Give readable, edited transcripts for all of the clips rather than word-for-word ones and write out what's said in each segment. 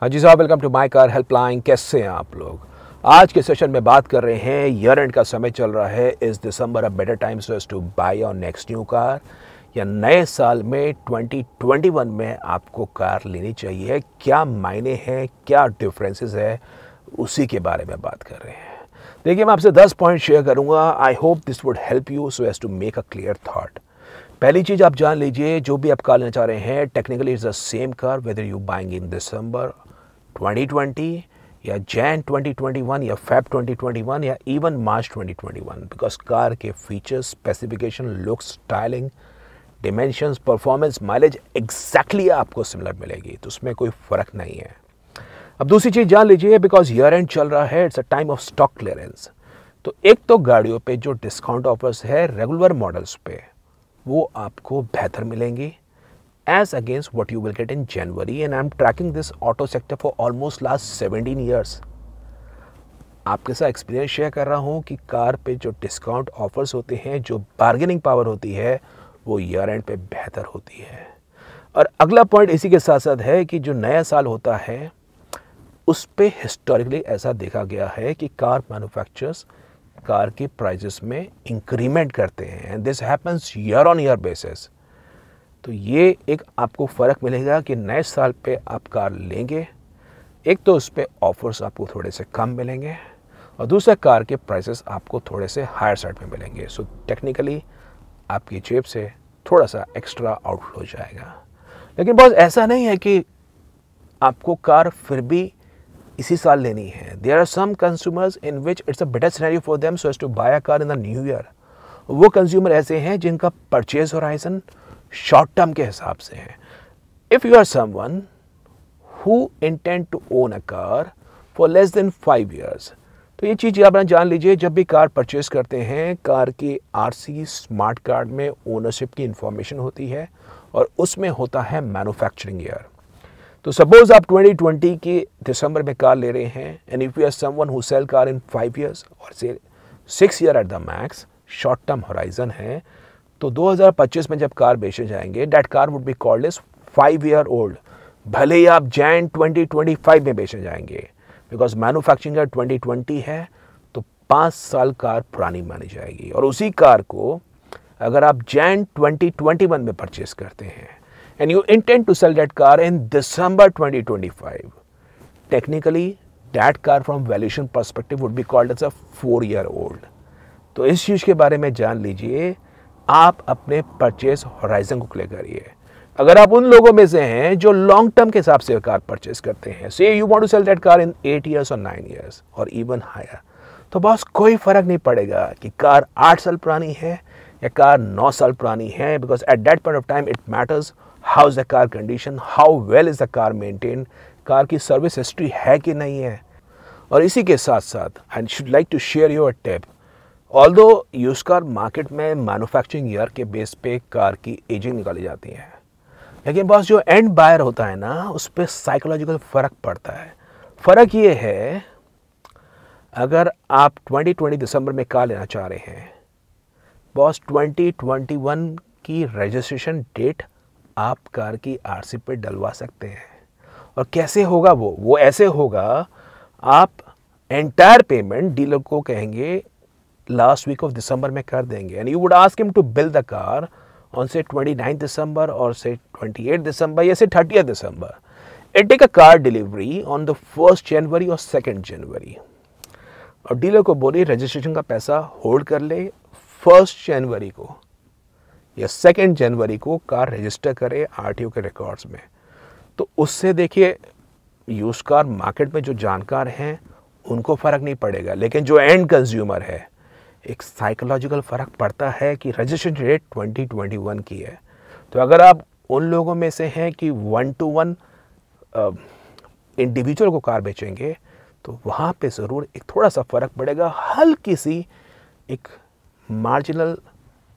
हाँ जी साहब, welcome to my car helpline. कैसे हैं आप लोग? आज के सेशन में बात कर रहे हैं, ईयर एंड का समय चल रहा है। इस दिसंबर a better time so as to buy your next new car, या नए साल में 2021 में आपको कार लेनी चाहिए। क्या मायने हैं, क्या डिफरेंसेस है, उसी के बारे में बात कर रहे हैं। देखिए, मैं आपसे 10 पॉइंट शेयर करूंगा। I hope this would help you so as to make a clear thought. पहली चीज़ आप जान लीजिए, जो भी आप कार लेना चाह रहे हैं, technically it's the same car whether you buying in December 2020 या जैन 2021 या फेब 2021 या इवन मार्च 2021, बिकॉज कार के features, specification, look, styling, dimensions, performance, mileage exactly आपको सिमिलर मिलेगी, तो उसमें कोई फ़र्क नहीं है। अब दूसरी चीज़ जान लीजिए, बिकॉज ईयर एंड चल रहा है, it's a time of stock clearance. तो एक तो गाड़ियों पे जो डिस्काउंट ऑफर्स है रेगुलर मॉडल्स पे, वो आपको बेहतर मिलेंगी as against what you will get in January, and I'm tracking this auto sector for almost last 17 years. आपके साथ एक्सपीरियंस शेयर कर रहा हूँ कि कार पे जो डिस्काउंट ऑफर्स होते हैं, जो बार्गेनिंग पावर होती है, वो ईयर एंड पे बेहतर होती है। और अगला पॉइंट इसी के साथ साथ है कि जो नया साल होता है, उस पे हिस्टोरिकली ऐसा देखा गया है कि कार मैन्युफैक्चरर्स कार के प्राइजेस में इंक्रीमेंट करते हैं, and this happens year on year basis. तो ये एक आपको फ़र्क मिलेगा कि नए साल पे आप कार लेंगे, एक तो उस पर ऑफर्स आपको थोड़े से कम मिलेंगे, और दूसरा कार के प्राइसेस आपको थोड़े से हायर साइड में मिलेंगे। सो टेक्निकली आपकी जेब से थोड़ा सा एक्स्ट्रा आउटफ्लो जाएगा। लेकिन बस ऐसा नहीं है कि आपको कार फिर भी इसी साल लेनी है। There are some consumers in which it's a better scenario for them so as to buy a car in the new year. वो कंज्यूमर ऐसे हैं जिनका परचेज होराइजन शॉर्ट टर्म के हिसाब से है। If you are someone who intend to own a car for less than 5 years, तो ये चीज़ आप जान लीजिए, जब भी कार परचेज करते हैं, कार की आरसी स्मार्ट कार्ड में ओनरशिप की इंफॉर्मेशन होती है, और उसमें होता है मैन्युफैक्चरिंग ईयर। तो सपोज आप 2020 के दिसंबर में कार ले रहे हैं, and if you are someone who sell car in 5 years और say 6 year at the max, short term horizon है, तो 2025 में जब कार बेचे जाएंगे, that car would be called as 5 year old, भले ही आप जैन 2025 में बेचे जाएंगे, बिकॉज मैन्युफैक्चरिंग ईयर 2020 है, तो 5 साल कार पुरानी मानी जाएगी। और उसी कार को अगर आप जैन 2021 में परचेज करते हैं and you intend to sell that car in December 2025, technically that car from valuation perspective would be called as a 4 year old। तो इस चीज़ के बारे में जान लीजिए, आप अपने परचेज होराइजन को क्लियर करिए। अगर आप उन लोगों में से हैं जो लॉन्ग टर्म के हिसाब से कार परचेज करते हैं, say you want to sell that car in 8 years और 9 years और इवन हायर, तो बस कोई फर्क नहीं पड़ेगा कि कार 8 साल पुरानी है या कार 9 साल पुरानी है, because at that point of time it matters how is the car condition, how well is the car maintain, car की सर्विस हिस्ट्री है कि नहीं है। और इसी के साथ साथ I should like to share your tip. Although use car market में मैन्युफैक्चरिंग ईयर के बेस पे कार की एजिंग निकाली जाती है, लेकिन बस जो एंड बायर होता है ना, उस पर साइकोलॉजिकल फ़र्क पड़ता है। फ़र्क ये है, अगर आप 2020 दिसंबर में कार लेना चाह रहे हैं, बॉस 2021 की रजिस्ट्रेशन डेट आप कार की आरसी पे डलवा सकते हैं। और कैसे होगा वो ऐसे होगा, आप एंटायर पेमेंट डीलर को कहेंगे लास्ट वीक ऑफ दिसंबर में कर देंगे, and you would ask him to bill the car on say 29 दिसंबर और से 28 दिसंबर या से 30 दिसंबर, and take a car delivery on the 1st January और 2nd जनवरी। और डीलर को बोलिए रजिस्ट्रेशन का पैसा होल्ड कर ले, 1st जनवरी को या 2nd जनवरी को कार रजिस्टर करे आरटीओ के रिकॉर्ड्स में। तो उससे देखिए, यूज कार मार्केट में जो जानकार हैं उनको फ़र्क नहीं पड़ेगा, लेकिन जो एंड कंज्यूमर है, एक साइकोलॉजिकल फ़र्क पड़ता है कि रजिस्ट्रेशन डेट 2021 की है। तो अगर आप उन लोगों में से हैं कि 1-to-1 इंडिविजुअल को कार बेचेंगे, तो वहाँ पे ज़रूर एक थोड़ा सा फ़र्क पड़ेगा, हल्की सी एक मार्जिनल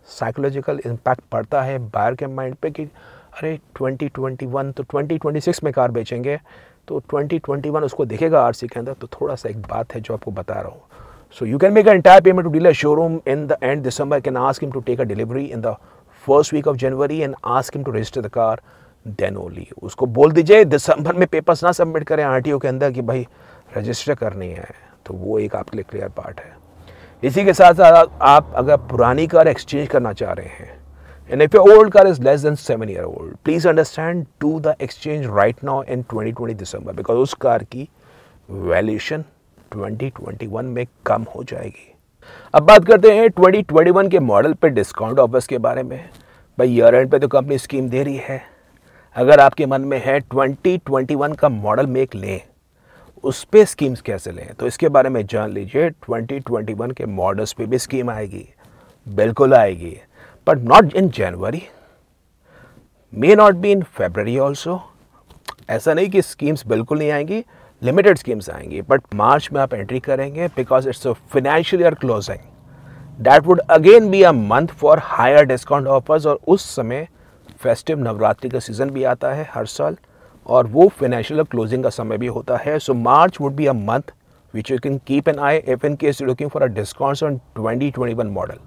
साइकोलॉजिकल इम्पैक्ट पड़ता है बायर के माइंड पे कि अरे 2021 तो 2026 में कार बेचेंगे, तो 2021 उसको दिखेगा आरसी के अंदर। तो थोड़ा सा एक बात है जो आपको बता रहा हूँ। So you can make an entire payment to dealer showroom in the end December. You can ask him to take a delivery in the first week of January and ask him to register the car then only उसको बोल दीजिए दिसंबर में papers ना submit करें RTO के अंदर कि भाई रजिस्टर करनी है, तो वो एक आपके लिए क्लियर पार्ट है। इसी के साथ साथ आप अगर पुरानी कार एक्सचेंज करना चाह रहे हैं, and if your old car is less than 7 year old, please understand do the exchange right now in 2020 December, because उस कार की वैल्यूएशन 2021 में कम हो जाएगी। अब बात करते हैं 2021 के मॉडल पे डिस्काउंट ऑफर्स के बारे में। भाई ईयर एंड पे तो कंपनी स्कीम दे रही है, अगर आपके मन में है 2021 का मॉडल मेक लें, उस पे स्कीम्स कैसे लें, तो इसके बारे में जान लीजिए। 2021 के मॉडल्स पे भी स्कीम आएगी, बिल्कुल आएगी, but not in January, may not be in February also. ऐसा नहीं कि स्कीम्स बिल्कुल नहीं आएंगी, लिमिटेड स्कीम्स आएंगी, बट मार्च में आप एंट्री करेंगे because it's a financial year closing, that would again be a month for higher discount offers. और उस समय फेस्टिव नवरात्रि का सीजन भी आता है हर साल, और वो फाइनेंशियल क्लोजिंग का समय भी होता है। So March would be a month which you can keep an eye if in case you looking for a discounts on 2021 model.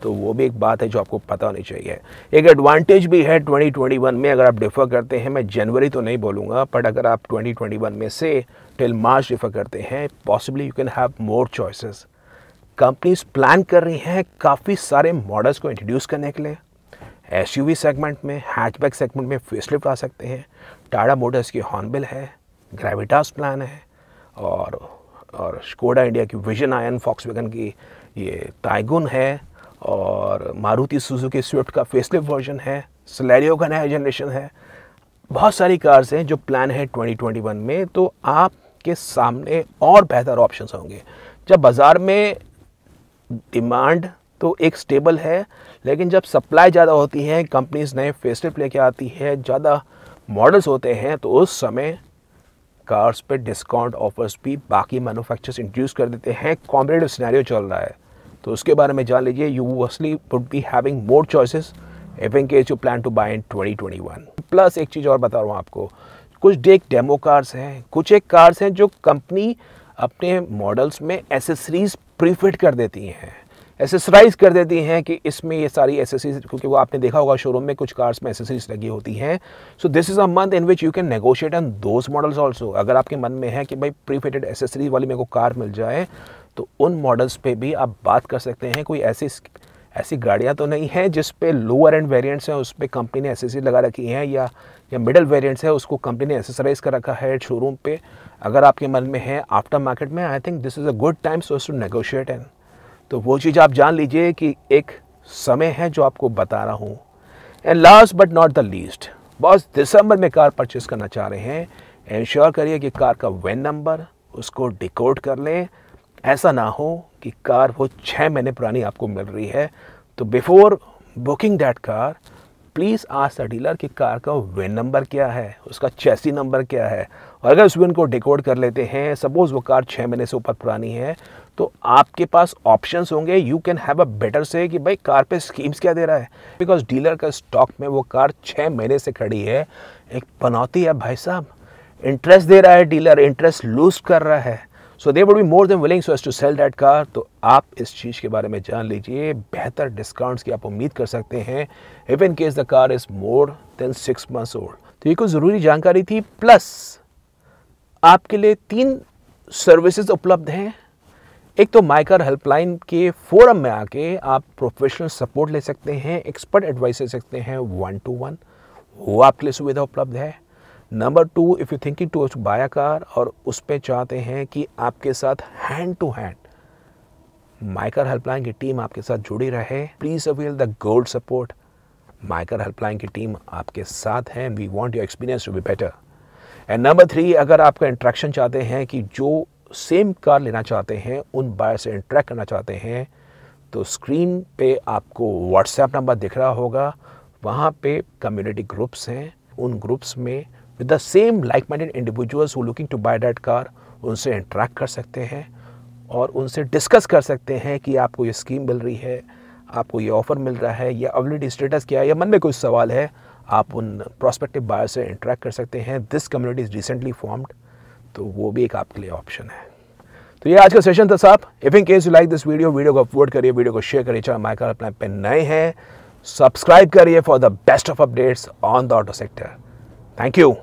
तो वो भी एक बात है जो आपको पता होनी चाहिए। एक एडवांटेज भी है 2021 में, अगर आप डिफ़र करते हैं, मैं जनवरी तो नहीं बोलूँगा, बट अगर आप 2021 में से टिल मार्च डिफ़र करते हैं, possibly you can have more choices. Companies plan कर रही हैं काफ़ी सारे मॉडल्स को इंट्रोड्यूस करने के लिए। एसयूवी सेगमेंट में, हैचबैक सेगमेंट में फेसलिफ्ट आ सकते हैं। टाटा मोटर्स की हॉर्नबिल है, ग्रेविटास प्लान है, और स्कोडा इंडिया की विजन आयन, फॉक्सवैगन की ये टाइगुन है, और मारुति सुजुकी स्विफ्ट का फेसलिफ्ट वर्जन है, सेलेरियो का नया जनरेशन है। बहुत सारी कार्स हैं जो प्लान है 2021 में। तो आपके सामने और बेहतर ऑप्शंस होंगे। जब बाज़ार में डिमांड तो एक स्टेबल है, लेकिन जब सप्लाई ज़्यादा होती है, कंपनीज नए फेसलिफ्ट लेके आती है, ज़्यादा मॉडल्स होते हैं, तो उस समय कार्स पे डिस्काउंट ऑफर्स भी बाकी मैन्युफैक्चरर्स इंट्रोड्यूस कर देते हैं। कॉम्पिटिटिव सिनेरियो चल रहा है, तो उसके बारे में जान लीजिए। You mostly would be having more choices if in case you plan to buy in 2021। Plus एक चीज़ और बता रहा हूँ आपको, कुछ एक डेमो कार्स हैं, कुछ एक कार्स हैं जो कंपनी अपने मॉडल्स में एसेसरीज प्रीफिट कर देती हैं, एसेसराइज कर देती हैं कि इसमें ये सारी एसेसरीज, क्योंकि वो आपने देखा होगा शोरूम में कुछ कार्स में एसेसरीज लगी होती हैं। So this is a month in which you can negotiate on those models also. अगर आपके मन में है कि भाई प्रीफिटेड एसेसरीज वाली मेरे को कार मिल जाए, तो उन मॉडल्स पे भी आप बात कर सकते हैं। कोई ऐसी गाड़ियाँ तो नहीं हैं जिस पे लोअर एंड वेरिएंट्स हैं उस पर कंपनी ने एसेसरीज लगा रखी हैं, या मिडिल वेरिएंट्स है उसको कंपनी ने एसेसराइज कर रखा है शोरूम पे। अगर आपके मन में है आफ्टर मार्केट में, I think this is a good time so to negotiate and. तो वो चीज़ आप जान लीजिए कि एक समय है जो आपको बता रहा हूँ। And last but not the least, boss दिसंबर में कार परचेस करना चाह रहे हैं, इंश्योर करिए कि कार का वेन नंबर उसको डिकोड कर लें। ऐसा ना हो कि कार वो 6 महीने पुरानी आपको मिल रही है। तो before booking that car, please ask the dealer कि कार का वेन नंबर क्या है, उसका चैसी नंबर क्या है। और अगर उस वेन को डिकोड कर लेते हैं, सपोज़ वो कार 6 महीने से ऊपर पुरानी है, तो आपके पास ऑप्शंस होंगे। You can have a better से कि भाई कार पे स्कीम्स क्या दे रहा है, बिकॉज डीलर का स्टॉक में वो कार 6 महीने से खड़ी है, एक पनौती है भाई साहब, इंटरेस्ट दे रहा है डीलर, इंटरेस्ट लूज कर रहा है। So they would be more than willing so as to sell that car. तो आप इस चीज़ के बारे में जान लीजिए, बेहतर डिस्काउंट्स की आप उम्मीद कर सकते हैं if in case the car is more than 6 months old. तो ये कुछ ज़रूरी जानकारी थी। प्लस आपके लिए 3 सर्विसेज उपलब्ध हैं। एक तो माई कार हेल्पलाइन के फोरम में आके आप प्रोफेशनल सपोर्ट ले सकते हैं, एक्सपर्ट एडवाइस ले सकते हैं 1-to-1, वो आपके लिए सुविधा उपलब्ध है। Number 2, if you thinking to buy a car और उस पर चाहते हैं कि आपके साथ hand to hand my car helpline की टीम आपके साथ जुड़ी रहे, please avail the gold support. My car helpline की टीम आपके साथ है, we want your experience to be better. And number 3, अगर आपका इंट्रैक्शन चाहते हैं कि जो सेम कार लेना चाहते हैं उन बायर से इंटरेक्ट करना चाहते हैं, तो स्क्रीन पे आपको व्हाट्सएप नंबर दिख रहा होगा, वहाँ पे कम्युनिटी ग्रुप्स हैं। उन ग्रुप्स में with the same like minded individuals who looking to buy that car, उनसे इंटरेक्ट कर सकते हैं और उनसे डिस्कस कर सकते हैं कि आपको ये स्कीम मिल रही है, आपको ये ऑफ़र मिल रहा है, या अवेलेबिलिटी स्टेटस क्या है, या मन में कोई सवाल है, आप उन प्रोस्पेक्टिव बायर से इंटरेक्ट कर सकते हैं। This community is recently formed, तो वो भी एक आपके लिए ऑप्शन है। तो ये आज का सेशन था साहब। If in case you like this video को अपलोड करिए, वीडियो को शेयर करिए। चैनल माई कार हेल्पलाइन पे नए हैं, सब्सक्राइब करिए for the best of updates on the auto sector. Thank you.